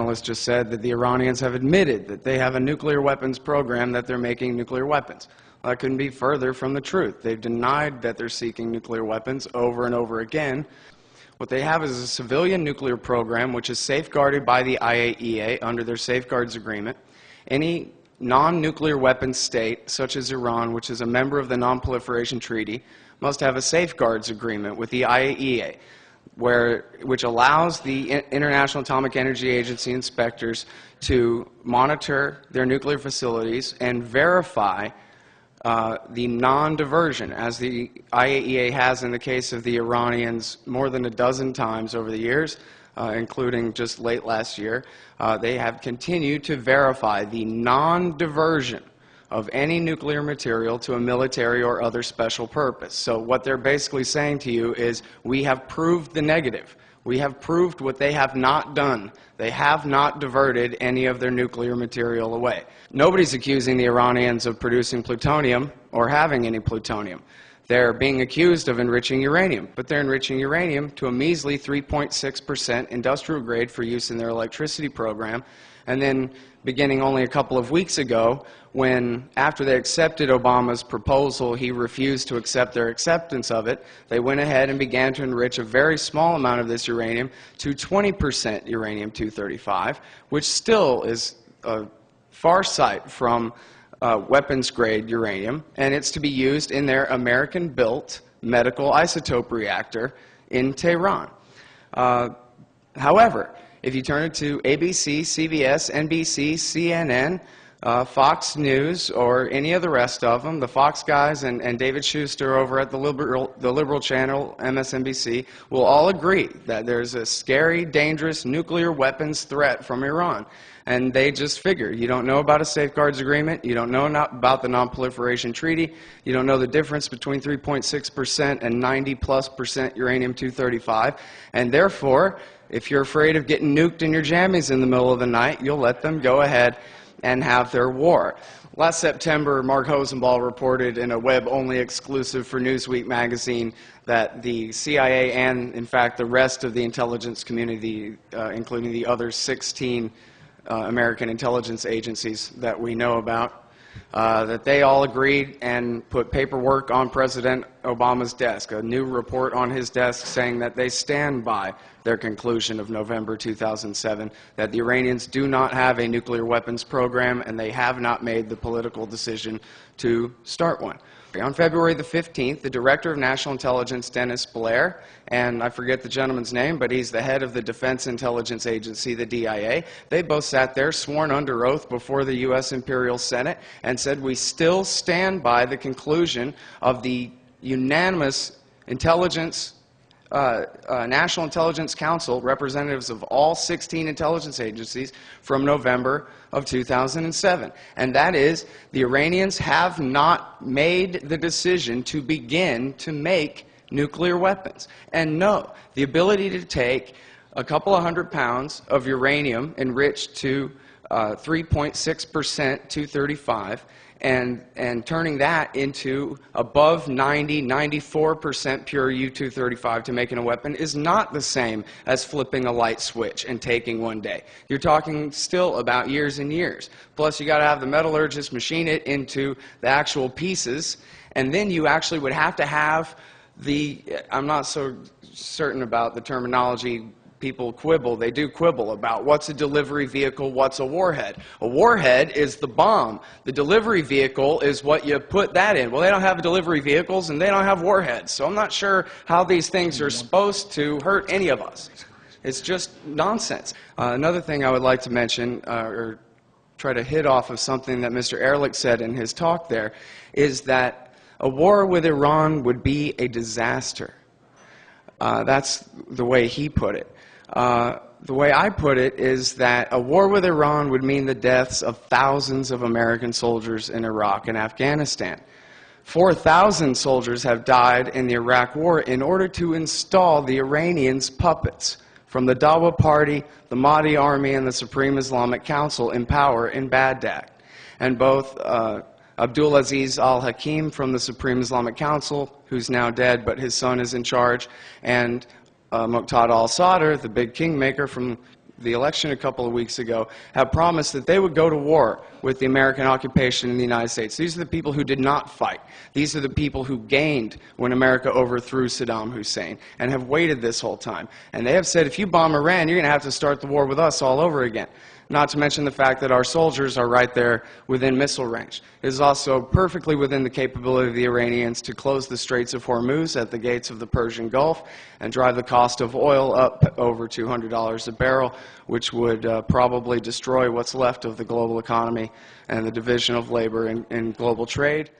panelist just said that the Iranians have admitted that they have a nuclear weapons program, that they're making nuclear weapons. Well, that couldn't be further from the truth. They've denied that they're seeking nuclear weapons over and over again. What they have is a civilian nuclear program which is safeguarded by the IAEA under their Safeguards Agreement. Any non-nuclear weapons state, such as Iran, which is a member of the Non-Proliferation Treaty, must have a Safeguards Agreement with the IAEA, which allows the International Atomic Energy Agency inspectors to monitor their nuclear facilities and verify the non-diversion, as the IAEA has in the case of the Iranians more than a dozen times over the years, including just late last year. They have continued to verify the non-diversion of any nuclear material to a military or other special purpose. So what they're basically saying to you is, we have proved the negative. We have proved what they have not done. They have not diverted any of their nuclear material away. Nobody's accusing the Iranians of producing plutonium or having any plutonium. They're being accused of enriching uranium, but they're enriching uranium to a measly 3.6% industrial grade for use in their electricity program. And then beginning only a couple of weeks ago, when after they accepted Obama's proposal, he refused to accept their acceptance of it, they went ahead and began to enrich a very small amount of this uranium to 20% uranium-235, which still is a far sight from weapons-grade uranium, and it's to be used in their American-built medical isotope reactor in Tehran. However, if you turn it to ABC, CBS, NBC, CNN, Fox News, or any of the rest of them, the Fox guys and David Schuster over at the liberal channel, MSNBC, will all agree that there's a scary, dangerous nuclear weapons threat from Iran. And they just figure, you don't know about a Safeguards Agreement, you don't know about the Non-Proliferation Treaty, you don't know the difference between 3.6% and 90+% uranium-235, and therefore, if you're afraid of getting nuked in your jammies in the middle of the night, you'll let them go ahead and have their war. Last September, Mark Hosenball reported in a web-only exclusive for Newsweek magazine that the CIA and, in fact, the rest of the intelligence community, including the other 16 American intelligence agencies that we know about, that they all agreed and put paperwork on President Obama's desk, a new report on his desk saying that they stand by their conclusion of November 2007, that the Iranians do not have a nuclear weapons program and they have not made the political decision to start one. On February the 15th, the Director of National Intelligence, Dennis Blair, and I forget the gentleman's name, but he's the head of the Defense Intelligence Agency, the DIA, they both sat there sworn under oath before the U.S. Imperial Senate and said, we still stand by the conclusion of the unanimous National Intelligence Council, representatives of all 16 intelligence agencies, from November of 2007. And that is, the Iranians have not made the decision to begin to make nuclear weapons. And no, the ability to take a couple of 100 pounds of uranium enriched to 3.6% 235 and turning that into above 94% pure U-235 to making a weapon is not the same as flipping a light switch and taking one day. You're talking still about years and years. Plus, you got to have the metallurgist machine it into the actual pieces, and then you actually would have to have the, I'm not so certain about the terminology. People quibble, they do quibble about what's a delivery vehicle, what's a warhead. A warhead is the bomb. The delivery vehicle is what you put that in. Well, they don't have delivery vehicles and they don't have warheads, so I'm not sure how these things are supposed to hurt any of us. It's just nonsense. Another thing I would like to mention, or try to hit off of something that Mr. Ehrlich said in his talk there, is that a war with Iran would be a disaster. That's the way he put it. The way I put it is that a war with Iran would mean the deaths of thousands of American soldiers in Iraq and Afghanistan. 4,000 soldiers have died in the Iraq War in order to install the Iranians' puppets from the Dawa Party, the Mahdi Army, and the Supreme Islamic Council in power in Baghdad. And both Abdulaziz al-Hakim from the Supreme Islamic Council, who's now dead, but his son is in charge, and Muqtada al-Sadr, the big kingmaker from the election a couple of weeks ago have promised that they would go to war with the American occupation in the United States. These are the people who did not fight. These are the people who gained when America overthrew Saddam Hussein and have waited this whole time. And they have said, if you bomb Iran, you're going to have to start the war with us all over again. Not to mention the fact that our soldiers are right there within missile range. It is also perfectly within the capability of the Iranians to close the Straits of Hormuz at the gates of the Persian Gulf and drive the cost of oil up over $200 a barrel, which would probably destroy what's left of the global economy and the division of labor in global trade.